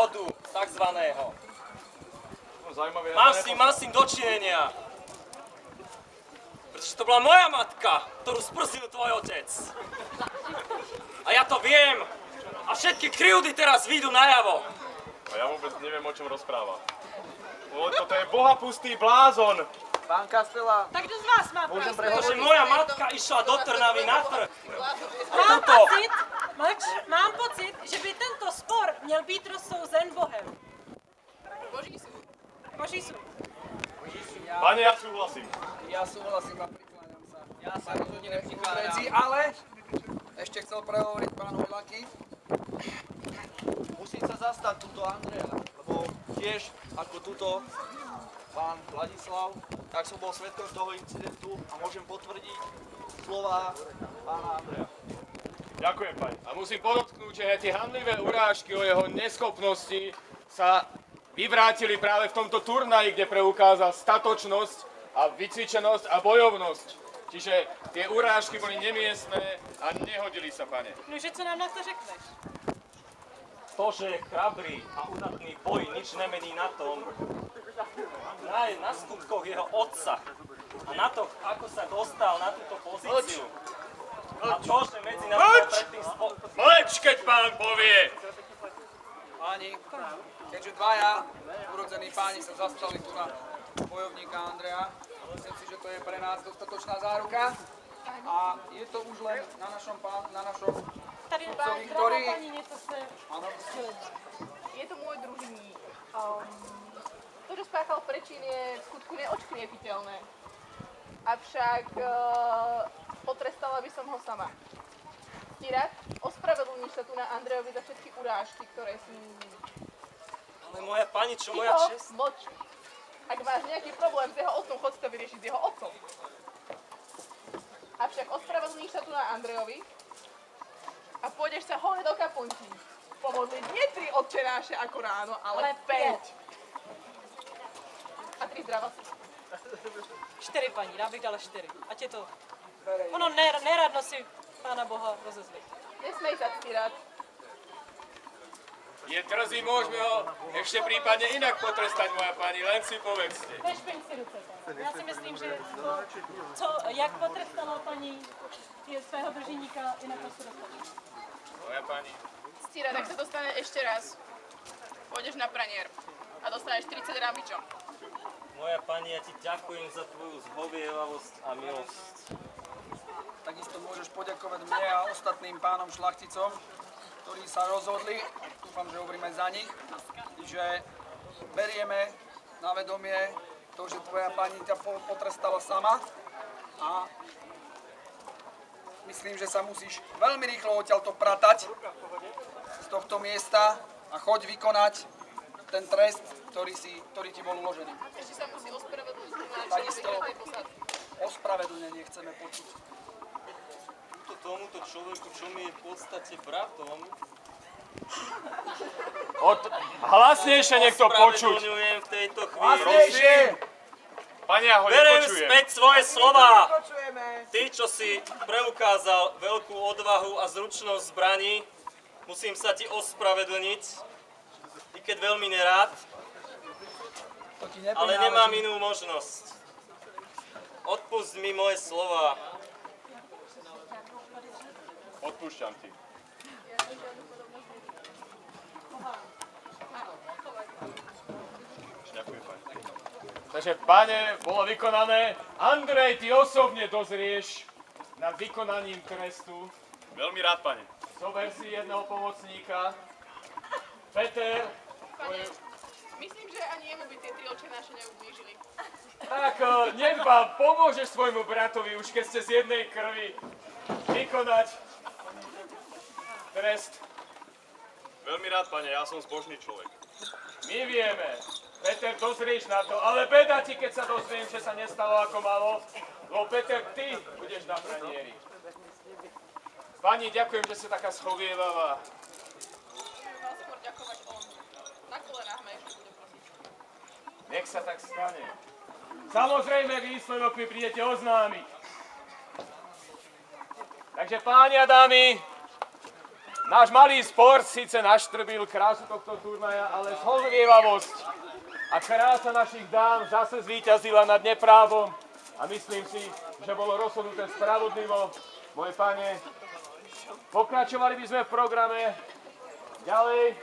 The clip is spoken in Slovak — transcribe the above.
rodu takzvaného. Mám s tým dočinenia. Pretože to bola moja matka, ktorú sprstil tvoj otec. A ja to viem. A všetky krivdy teraz vyjdú najavo. A ja vôbec neviem, o čom rozpráva. Toto je bohapustý blázon. Pán Kastela. Tak kto z vás má pravdu? Pretože moja matka išla do Trnavy na trh. Mám pocit, že by tento spor měl být rozsouzen Bohem. Boží súd. Pane, ja súhlasím. Ja súhlasím a prikláňam sa. Ja sa rozhodne neprikláňam. Ale ešte chcel prehovoriť pán Hojlaky. Musím sa zastať túto Andreja, lebo tiež ako túto pán Vladislav, tak som bol svedkom toho incidentu a môžem potvrdiť slová pána Andreja. Ďakujem, pani. A musím podotknúť, že tie hanlivé urážky o jeho neschopnosti sa vyvrátili práve v tomto turnaji, kde preukázal statočnosť a vycvičenosť a bojovnosť. Čiže tie urážky boli nemiestné a nehodili sa, pane. Nože, co nám na to řekneš? To, že je chrabrý a udatný boj, nič nemení na tom, na skutkoch jeho otca a na to, ako sa dostal na túto pozíciu. A to, že medzi nami predtým Mlč, keď pán povie! Páni, keďže dvaja urodzení páni sa zastali tu na bojovníka Andreja, myslím si, že to je pre nás dostatočná záruka a je to už len na našom Tady sudcovi, drahá ktorý... paní, něco se... Áno, Je to môj družník. To, čo spáchal prečin, je v skutku neodškriepiteľné. Avšak potrestala by som ho sama. Stirat, ospravedlníš sa tu na Andrejovi za všetky urážky, ktoré si... Ale moja pani, čo moja čest? Mlč. Ak máš nejaký problém s jeho otcom, chod si to vyriešiť s jeho otcom. Avšak ospravedlníš sa tu na Andrejovi a pôjdeš sa hore do kaplnky. Pomodliť nie 3 otčenáše ako ráno, ale 5. A 3 zdravá si. 4 paní, já bych dala 4. Ať je to... Ono neradno si Pána Boha rozezliť. Nesmej sa ctírať. Je drzý, môžeme ho ešte prípadne inak potrestať, moja pani, len si povedzte. Vešpeň si ruce, pane. Já si myslím, že to, jak potrestala paní svého držíníka, je naprosto dostačné. Moja pani. Ctírať, ak sa dostane ešte raz, pôjdeš na pranier a dostaneš 30 rámičov. Moja pani, ja ti ďakujem za tvoju zhovievavosť a milosť. takisto môžeš poďakovať mne a ostatným pánom šlachticom, ktorí sa rozhodli, dúfam, že hovoríme za nich, že berieme na vedomie to, že tvoja pani ťa potrestala sama a myslím, že sa musíš veľmi rýchlo odtiaľto pratať z tohto miesta a choď vykonať ten trest, ktorý ti bol uložený. Ešte sa musí ospravedlniť Takisto ospravedlnenie chceme počuť. Tomuto človeku, čo mi je v podstate bratom, Hlasnejšie niekto počuť. ospravedlňujem v tejto chvíli. Hlasnejšie! Pane, ja ho Beriem nepočujem. späť svoje slova. Ty, čo si preukázal veľkú odvahu a zručnosť zbraní, musím sa ti ospravedlniť, i keď veľmi nerád, ale nemám inú možnosť. Odpusť mi moje slova. Odpúšťam ti. Ďakujem, pane. Takže, pane, bolo vykonané. Andrej, ty osobne dozrieš nad vykonaním trestu. Veľmi rád, pane. Zober si jedného pomocníka. Peter. Pane, myslím, že ani jemu by tie 3 očenáše neublížili. Tak, nech vám pomôžeš svojmu bratovi, už keď ste z jednej krvi, vykonať trest. Veľmi rád, pane, ja som zbožný človek. My vieme. Peter, dozrieš na to, ale beda ti, keď sa dozriem, že sa nestalo ako malo, lebo Peter, ty budeš na pranieri. Pani, ďakujem, že ste taká schovievavá. Budem vás skôr ďakovať on. Na kolenách ma ešte bude prosiť. Nech sa tak stane. Samozrejme, výsledok mi prídete oznámiť. Takže páni a dámy, Náš malý sport síce naštrbil krásu tohto turnaja, ale zhovievavosť a krása našich dám zase zvíťazila nad neprávom a myslím si, že bolo rozhodnuté spravodlivo. Moje pane, pokračovali by sme v programe ďalej.